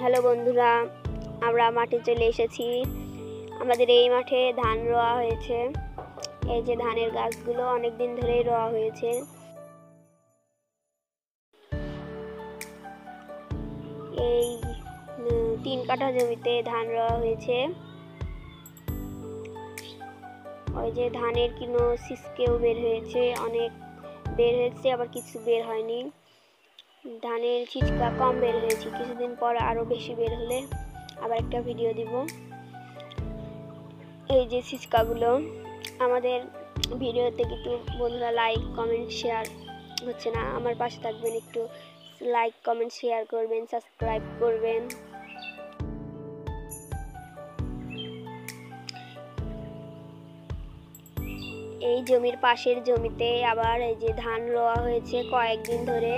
Hello বন্ধুরা, আমরা মাঠে চলে এসেছি। আমাদের এই মাঠে ধান রোয়া হয়েছে। এই যে ধানের গাছগুলো অনেক দিন ধরেই রোয়া হয়েছে। এই 3 কাঠা জমিতে ধান রোয়া হয়েছে। ওই যে ধানের কিনো শীষকেও বের হয়েছে, অনেক বের হয়েছে, আবার কিছু বের হয়নি। ধানের ছিচকা কম বের হয়েছে, কিছুদিন পর আরো বেশি বের হলে আবার একটা ভিডিও দিব। এই যে ছিচকাগুলো, আমাদের ভিডিওতে কিন্তু বন্ধুরা লাইক কমেন্ট শেয়ার হচ্ছে না, আমার পাশে থাকবেন, একটু লাইক কমেন্ট শেয়ার করবেন, সাবস্ক্রাইব করবেন। এই জমির পাশের জমিতে আবার এই যে ধান রোয়া হয়েছে কয়েকদিন ধরে।